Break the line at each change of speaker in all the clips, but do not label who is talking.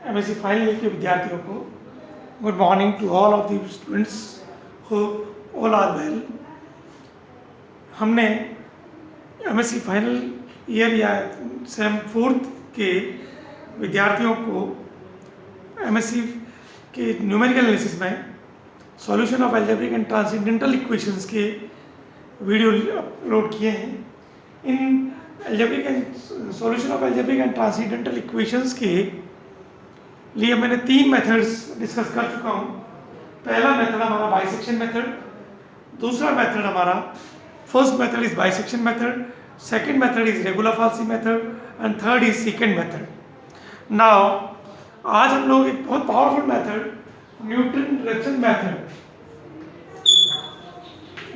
MSc final year के विद्यार्थियों को good morning to all of the students, hope all are well. हमने MSc final year या sem fourth के विद्यार्थियों को एमएससी के न्यूमेरिकल एनालिसिस में solution of algebraic and transcendental equations के वीडियो अपलोड किए हैं। इन algebraic and solution of algebraic and transcendental equations के लिए मैंने 3 मेथड्स डिस्कस कर चुका हूँ। पहला मेथड हमारा बाइसेक्शन मेथड, दूसरा मेथड हमारा first method is bisection method, second method is regular falsi method and third is second method. Now आज हम लोग एक बहुत powerful method Newton Raphson method,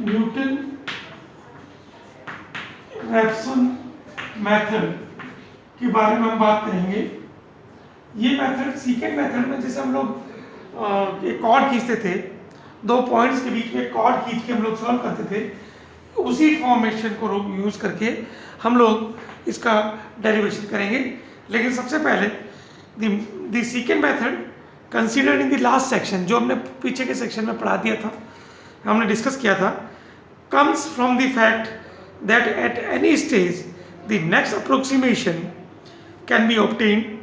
Newton Raphson method के बारे में हम बात करेंगे। ये मेथड सेकंड मेथड में जैसे हम लोग एक कॉर्ड खींचते थे, 2 पॉइंट्स के बीच में कॉर्ड खींच के हम लोग सॉल्व करते थे, उसी फॉर्मेशन को यूज करके हम लोग इसका डेरिवेशन करेंगे। लेकिन सबसे पहले the second method considered in the last section, जो हमने पीछे के सेक्शन में पढ़ा दिया था, हमने डिस्कस किया था, comes from the fact that at any stage the next approximation can be obtained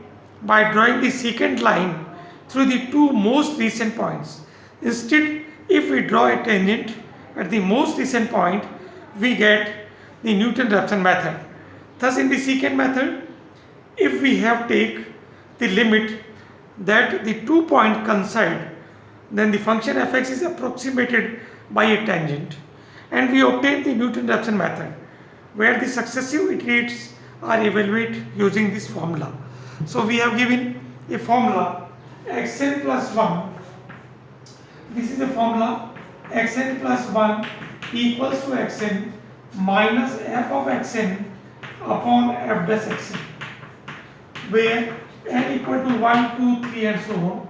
by drawing the secant line through the 2 most recent points. Instead, if we draw a tangent at the most recent point, we get the Newton-Raphson method. Thus, in the secant method, if we have take the limit that the 2 points coincide, then the function fx is approximated by a tangent, and we obtain the Newton-Raphson method, where the successive iterates are evaluated using this formula. So we have given a formula xn plus 1. This is a formula xn plus 1 equals to xn minus f of xn upon f dash xn, where n equal to 1, 2, 3 and so on.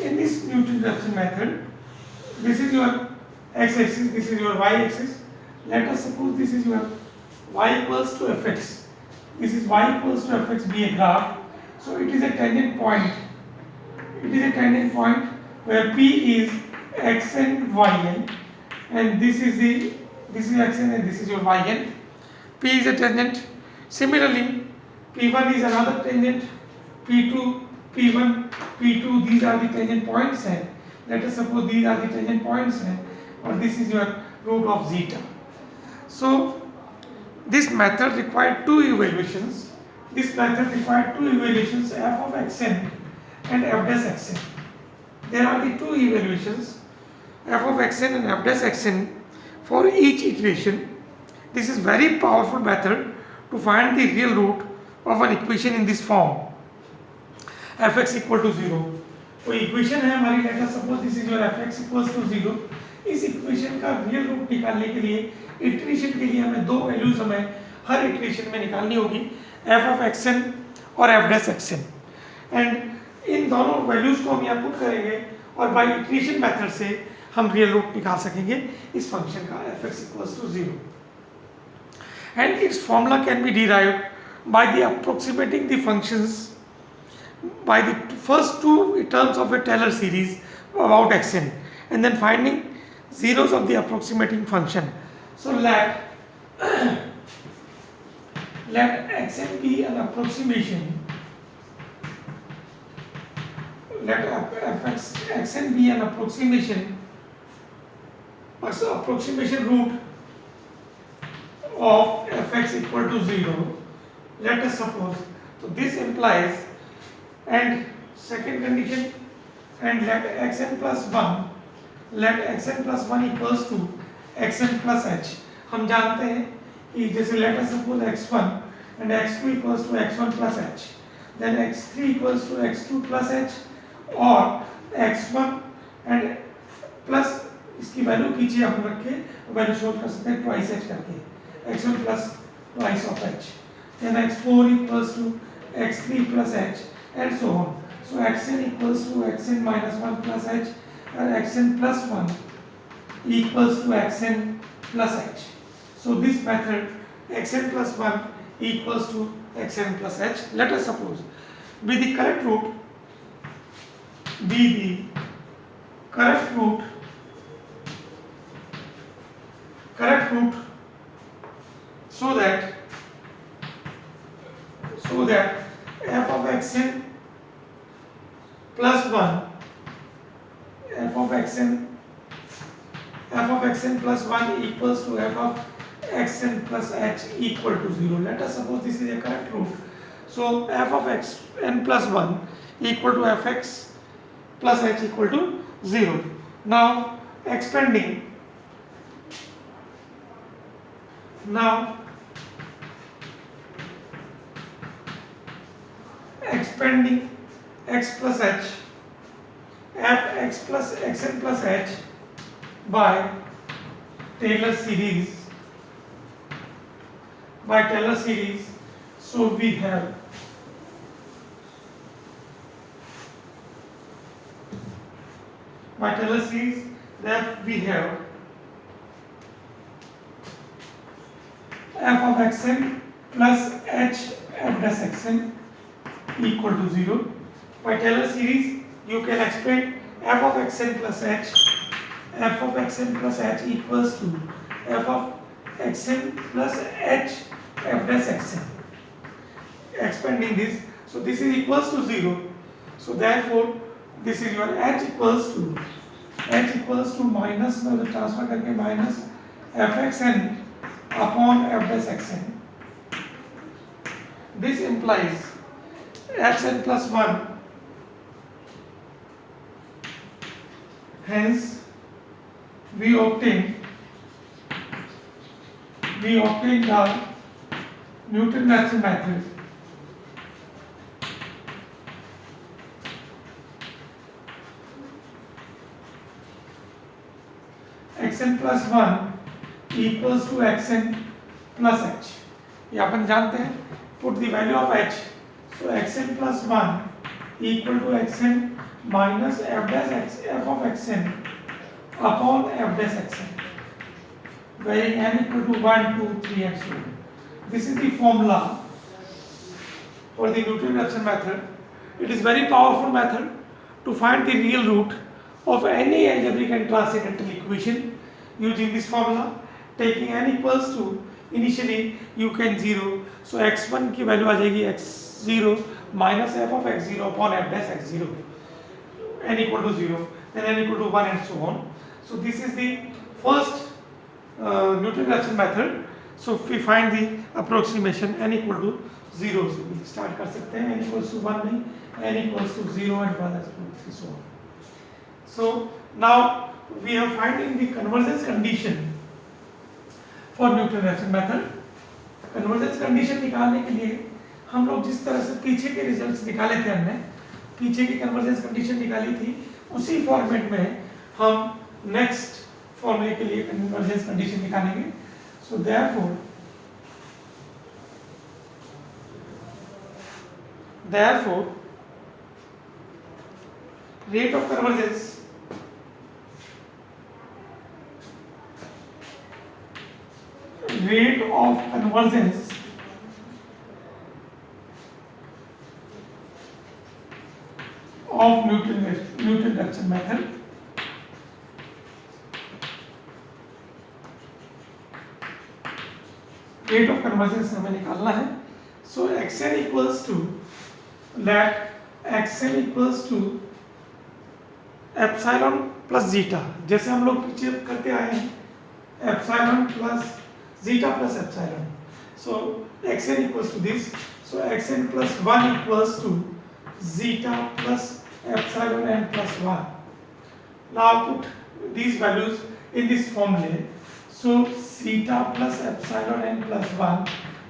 In this Newton-Raphson method, this is your x-axis, this is your y-axis. Let us suppose this is your y equals to fx. This is y equals to fx be a graph. So it is a tangent point. It is a tangent point where p is xn yn, and this is xn and this is your yn. P is a tangent. Similarly, p1 is another tangent. p2, p1, p2, these are the tangent points, and let us suppose these are the tangent points, and or this is your root of zeta. So this method required 2 evaluations. This method required 2 evaluations, f of xn and f dash xn. There are the 2 evaluations, f of xn and f dash xn for each iteration. This is very powerful method to find the real root of an equation in this form, fx equal to 0. कोई equation है हमारी, let us suppose this is your fx equals to 0। इस equation का real root निकालने के लिए iteration के लिए हमें 2 वैल्यूज हमें हर इटरेशन में निकालनी होगी, f ऑफ xn और f dash xn, and in दोनों वैल्यूज को हम यहाँ पुट करेंगे और बाय इटरेशन मेथड से हम रियल रूट निकाल सकेंगे इस फंक्शन का fx equals to 0, and its formula can be derived by the approximating the functions by the first 2 terms of a Taylor series about xn, and then finding zeros of the approximating function. So let xn be an approximation, let xn be an approximation root of fx equal to 0. Let us suppose, so this implies, and second condition, and let xn plus 1 equals to xn plus h. हम जानते हैं कि जैसे let us suppose x1 and x2 equals to x1 plus h, then x3 equals to x2 plus h, और x1 and plus इसकी value पीछे हम रख के वैल्यू शोध कर सकते हैं twice h करके, x1 plus twice of h, then x4 equals to x3 plus h and so on. So xn equals to xn minus 1 plus h, and xn plus 1 equals to xn plus h. So this method xn plus 1 equals to xn plus h. Let us suppose be the correct root, be the correct root so that f of xn plus 1 f of xn plus 1 equals to f of xn plus h equal to 0. Let us suppose this is a correct root. So f of xn plus 1 equal to fx plus h equal to 0. Now expanding x plus h, fx plus xn plus h by Taylor series. So we have by Taylor series that we have f of xn plus h f dash xn equal to 0. By Taylor series you can explain f of xn plus h equals to f of xn plus h f dash xn. Expanding this, so this is equals to 0. So therefore this is your h equals to minus में उधर transfer करके minus fxn upon f dash xn. This implies xn plus 1. Hence we obtain the Newton-Raphson method. xn plus 1 equals to xn plus h. ये अपन जानते हैं. Put the value of h. So xn plus 1 equal to xn minus f of xn upon f dash xn, where n equal to 1, 2, 3 and so on. This is the formula for the Newton-Raphson method. It is very powerful method to find the real root of any algebraic and transcendental equation using this formula. Taking n equals to, initially you can 0, so x1 की value आ जाएगी x0 minus f of x0 upon f dash x0, n equal to 0, then n equal to 1 and so on. So this is the first Newton-Raphson method. So we find the approximation n equal to 0. So we start कर सकते हैं n equals to 1 नहीं, n equals to 0 and 1 and so on. So now we are finding the convergence condition for Newton-Raphson method. Convergence condition निकालने के लिए हम लोग जिस तरह से पीछे के रिजल्ट्स निकाले थे, हमने पीछे की कन्वर्जेंस कंडीशन निकाली थी, उसी फॉर्मेट में हम नेक्स्ट फॉर्मूले के लिए कन्वर्जेंस कंडीशन निकालेंगे. सो therefore rate of convergence of Newton-Raphson method rate of convergence हमें निकालना है. So xn equals to epsilon plus zeta, जैसे हम लोग पीछे करते आए हैं, epsilon plus zeta plus epsilon. So xn equals to this. So xn plus 1 equals to zeta plus epsilon n plus 1. Now put these values in this formula. So zeta plus epsilon n plus 1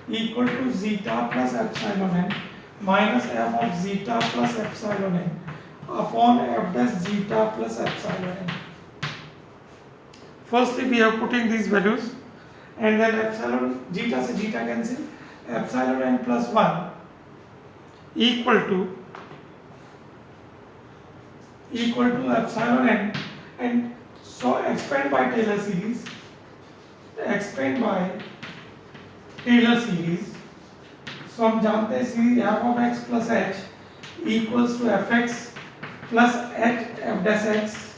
equal to zeta plus epsilon n minus f of zeta plus epsilon n upon f dash zeta plus epsilon n. Firstly we are putting these values and then epsilon zeta से zeta cancel, epsilon n plus 1 equal to epsilon n, and so expand by Taylor series. So हम जानते हैं series f of x plus h equals to fx plus h f dash x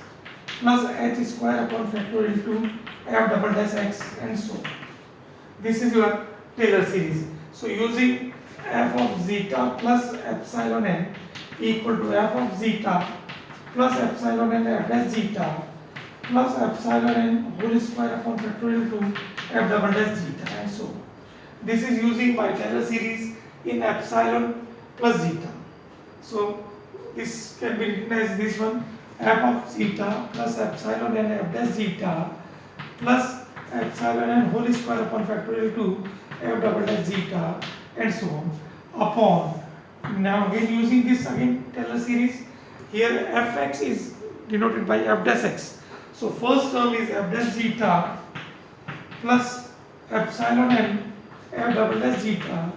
plus h square upon factorial to f double dash x and so on. This is your Taylor series. So using f of zeta plus epsilon n equal to f of zeta plus epsilon n f dash zeta plus epsilon n whole square upon factorial to f double dash zeta and so on. This is using my Taylor series in epsilon plus zeta. So this can be written as this one, f of zeta plus epsilon n f dash zeta plus epsilon n whole square upon factorial to f double dash zeta and so on upon. Now again using this again Taylor series, here fx is denoted by f dash x. So first term is f dash zeta plus epsilon n f double dash zeta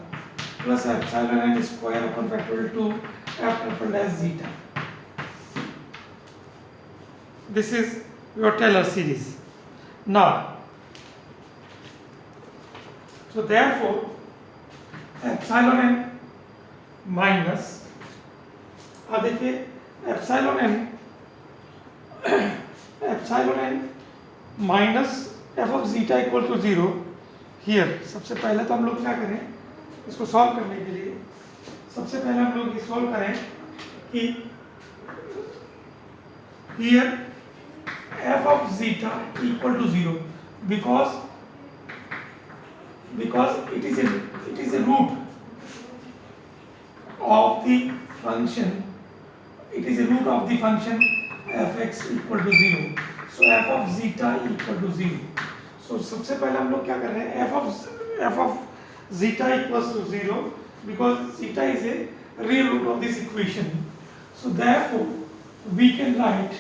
plus epsilon n square upon factorial to f double dash zeta. This is your Taylor series. Now, so therefore epsilon n minus, अब देखिए epsilon n minus f of zeta equal to 0 here. सबसे पहले तो हम लोग क्या करें, इसको सॉल्व करने के लिए सबसे पहले हम लोग ये सॉल्व करें कि here f of zeta equal to 0 because it is a root of the function, it is a root of the function fx equal to 0. So f of zeta equal to 0. So सबसे पहले हम लोग क्या कर रहे हैं, f of zeta equals to 0 because zeta is a real root of this equation. So therefore we can write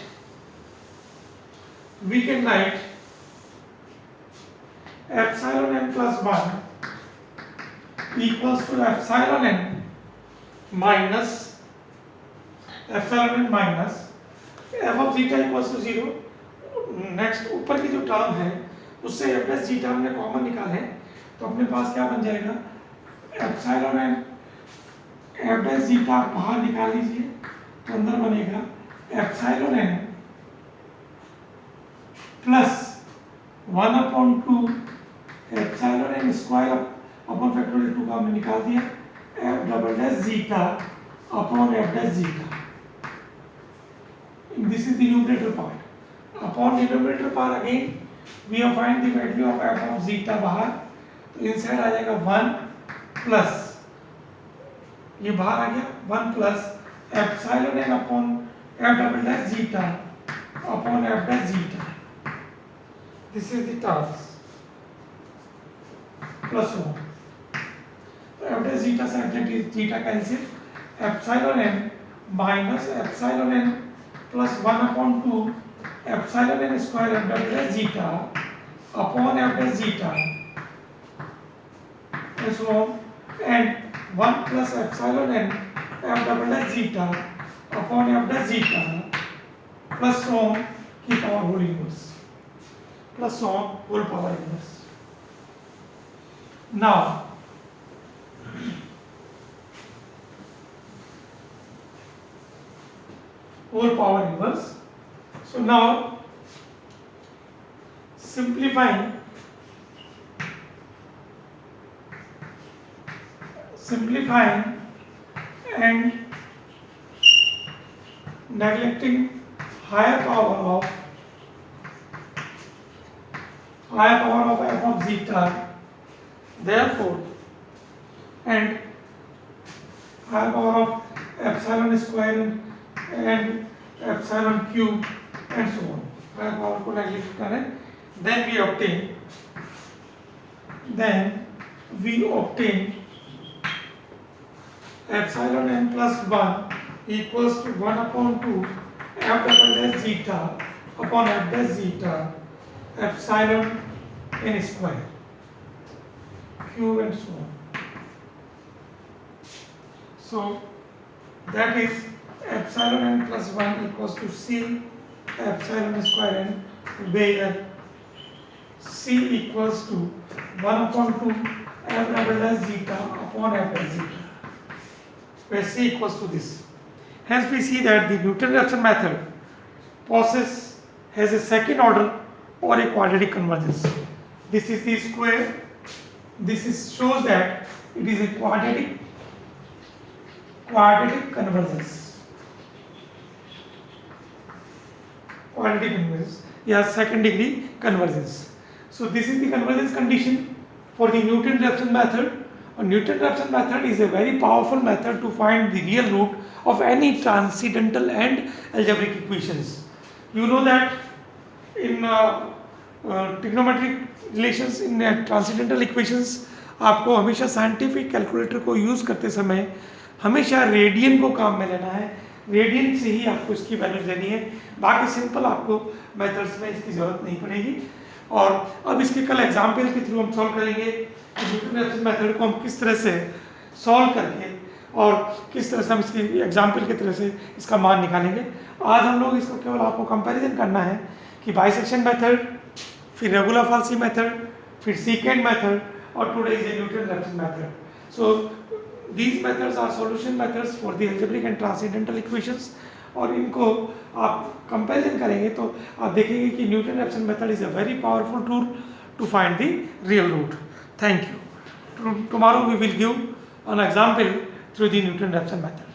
epsilon n plus 1 equals to epsilon n minus f of zeta equals to 0. Next ऊपर की जो term है उससे f dash zeta हमने common निकाले तो अपने पास क्या बन जाएगा, epsilon n f dash zeta बाहर निकाल लीजिए तो अंदर बनेगा epsilon n plus 1/2 epsilon n square upon factorial 2 का हमने निकाल दिया f double dash zeta upon f dash zeta. This is the numerator part. Upon denominator part again we have find the value of f of zeta बाहर, तो inside आ जाएगा 1 plus ये बाहर आ गया 1 plus epsilon n upon f double dash zeta upon f dash zeta. This is the terms plus 1. So f dash zeta subject is zeta cancel, epsilon n minus epsilon n plus 1/2 epsilon n square f double dash zeta upon f dash zeta and so on, and 1 plus epsilon n f double dash zeta upon f dash zeta plus so on की power whole inverse plus so on whole power inverse. Now whole power inverse. So now simplifying and neglecting higher power of f of zeta, therefore, and higher power of epsilon square and epsilon cube and so on, higher power को neglect करें, then we obtain epsilon n plus 1 equals to 1/2 f double dash zeta upon f dash zeta epsilon n square cube and so on. So that is epsilon n plus 1 equals to c epsilon square n, where c equals to 1/2 f double dash zeta upon f dash zeta, where c equals to this. Hence we see that the Newton-Raphson method has a second order or a quadratic convergence. This is the square. This shows that it is a quadratic convergence. Quadratic convergence, second degree convergence. So this is the convergence condition for the Newton-Raphson method. A Newton-Raphson method is a very powerful method to find the real root of any transcendental and algebraic equations. You know that in trigonometric relations, in transcendental equations, आपको हमेशा scientific calculator को use करते समय हमेशा radian को काम में लेना है, रेडियन से ही आपको इसकी वैल्यूज लेनी है, बाकी सिंपल आपको मेथड्स में इसकी ज़रूरत नहीं पड़ेगी। और अब इसके कल एग्जाम्पल के थ्रू हम सॉल्व करेंगे कि न्यूटन-रैप्सन मेथड को हम किस तरह से सॉल्व करके और किस तरह से हम इसकी एग्जाम्पल की तरह से इसका मान निकालेंगे। आज हम लोग इसको केवल आपको कंपैरिजन करना है कि बाइसेक्शन मेथड, फिर रेगुलर फाल्सी मेथड, फिर सीकेंट मेथड और today is a Newton-Raphson method. So these methods are solution methods for the algebraic and transcendental equations, और इनको आप कंपेरिजन करेंगे तो आप देखेंगे कि Newton Raphson method is a very powerful tool to find the real root. Thank you. Tomorrow we will give an example through the Newton-Raphson method.